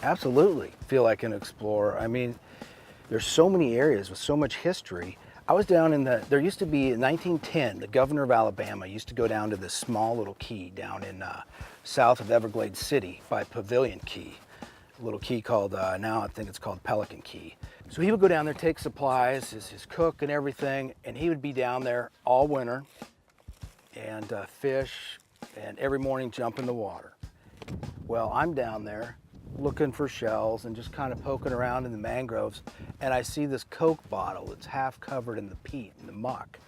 Absolutely. Feel like an explorer. I mean, there's so many areas with so much history. I was down in there used to be in 1910, the governor of Alabama used to go down to this small little key down in south of Everglades City by Pavilion Key. A little key called, now I think it's called Pelican Key. So he would go down there, take supplies, his cook and everything, and he would be down there all winter and fish, and every morning jump in the water. Well, I'm down there looking for shells and just kind of poking around in the mangroves, and I see this Coke bottle that's half covered in the peat and the muck.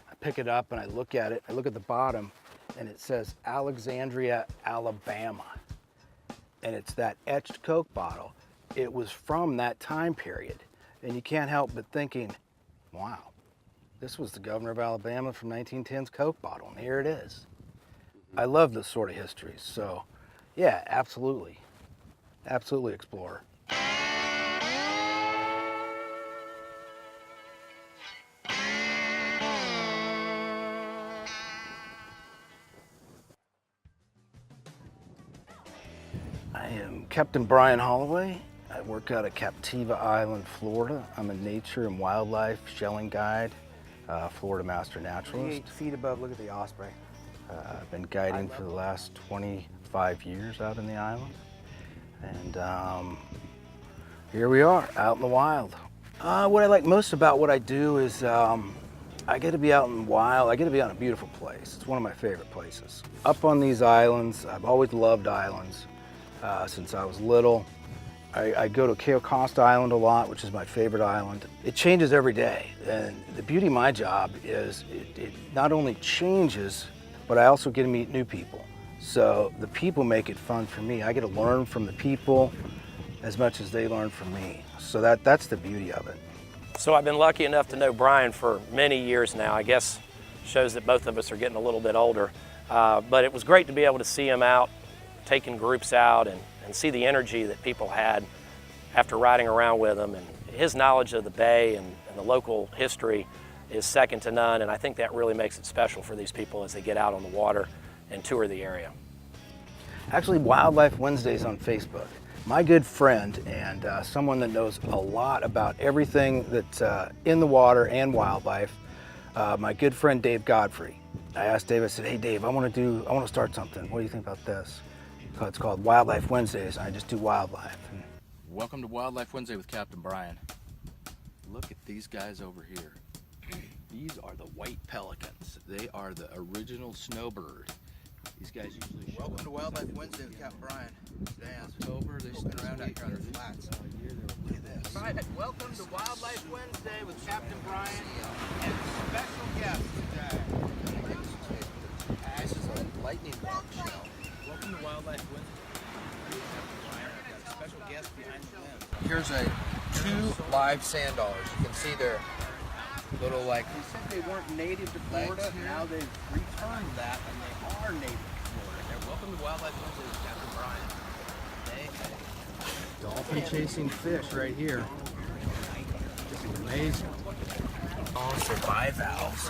I pick it up and I look at it. I look at the bottom and it says Alexandria, Alabama. And it's that etched Coke bottle. It was from that time period. And you can't help but thinking, wow, this was the governor of Alabama from 1910's Coke bottle, and here it is. I love this sort of history, so yeah, absolutely. Absolutely explorer. I am Captain Brian Holloway. I work out at Captiva Island, Florida. I'm a nature and wildlife shelling guide, Florida master naturalist. 8 feet above, look at the osprey. I've been guiding for the last 25 years out in the island. And here we are, out in the wild. What I like most about what I do is I get to be out in the wild. I get to be on a beautiful place. It's one of my favorite places. Up on these islands, I've always loved islands since I was little. I go to Cape Island a lot, which is my favorite island. It changes every day, and the beauty of my job is it not only changes, but I also get to meet new people. So the people make it fun for me. I get to learn from the people as much as they learn from me. So that's the beauty of it. So I've been lucky enough to know Brian for many years now. I guess shows that both of us are getting a little bit older. But it was great to be able to see him out, taking groups out, and see the energy that people had after riding around with him. And his knowledge of the bay and the local history is second to none, and I think that really makes it special for these people as they get out on the water and tour the area. Actually, Wildlife Wednesdays on Facebook. My good friend and someone that knows a lot about everything that's in the water and wildlife, my good friend Dave Godfrey. I asked Dave, I said, hey Dave, I want to start something. What do you think about this? It's called Wildlife Wednesdays, and I just do wildlife. Welcome to Wildlife Wednesday with Captain Brian. Look at these guys over here. These are the white pelicans. They are the original snowbird. These guys usually show Welcome to Wildlife Wednesday with Captain Brian. Today I'm October. They looking around out here on the flats. Look at this. All right, welcome to Wildlife Wednesday with Captain Brian and special guest today. This is a lightning bug shell. Welcome to Wildlife Wednesday. Special guest behind the lens. Here's 2 live sand dollars. You can see their little like. They said they weren't native to Florida. Now they've returned that, and they are native to Florida. Welcome to Wildlife Wednesday with Captain Brian. Dolphin chasing fish right here. Just amazing. Oh, survive valves.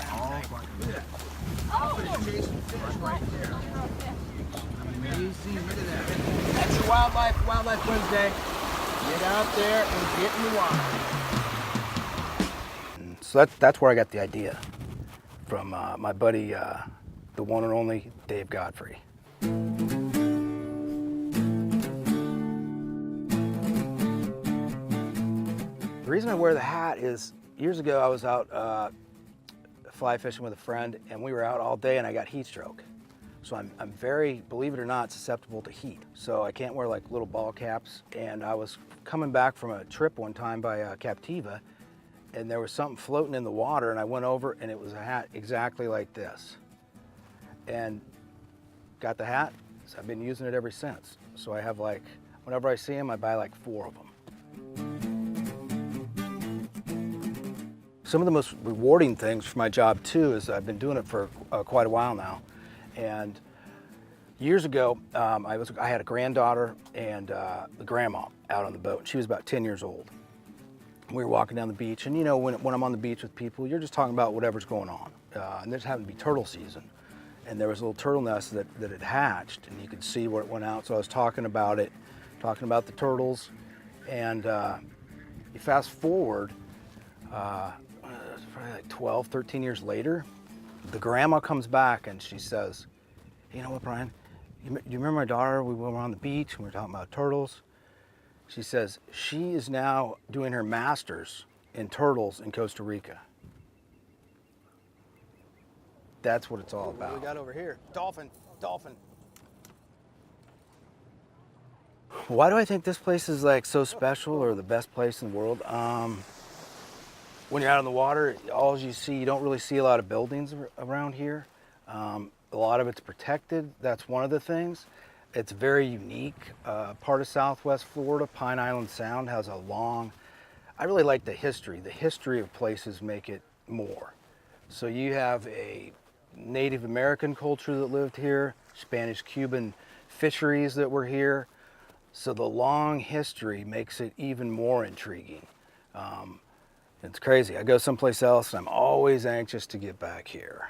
Dolphin chasing fish right there. Amazing. Look at that. That's your Wildlife Wednesday. Get out there and get in the water. So that's where I got the idea from my buddy, the one and only Dave Godfrey. The reason I wear the hat is years ago I was out fly fishing with a friend, and we were out all day and I got heat stroke. So I'm very, believe it or not, susceptible to heat. So I can't wear like little ball caps. And I was coming back from a trip one time by Captiva, and there was something floating in the water, and I went over and it was a hat exactly like this. And got the hat, so I've been using it ever since. So I have like, whenever I see them, I buy like 4 of them. Some of the most rewarding things for my job too is I've been doing it for quite a while now. And years ago, I had a granddaughter and a grandma out on the boat. She was about 10 years old. We were walking down the beach, and you know, when I'm on the beach with people, you're just talking about whatever's going on. And there's happened to be turtle season. And there was a little turtle nest that had hatched, and you could see where it went out. So I was talking about it, talking about the turtles. And you fast forward, it's probably like 12, 13 years later, the grandma comes back and she says, you know what, Brian, do you remember my daughter? We were on the beach and we were talking about turtles. She says she is now doing her master's in turtles in Costa Rica. That's what it's all about. What we got over here? Dolphin, dolphin. Why do I think this place is like so special or the best place in the world? When you're out on the water, all you see, you don't really see a lot of buildings around here. A lot of it's protected. That's one of the things. It's very unique. Part of Southwest Florida, Pine Island Sound, has a long, I really like the history. The history of places make it more. So you have a Native American culture that lived here, Spanish-Cuban fisheries that were here. So the long history makes it even more intriguing. It's crazy. I go someplace else and I'm always anxious to get back here.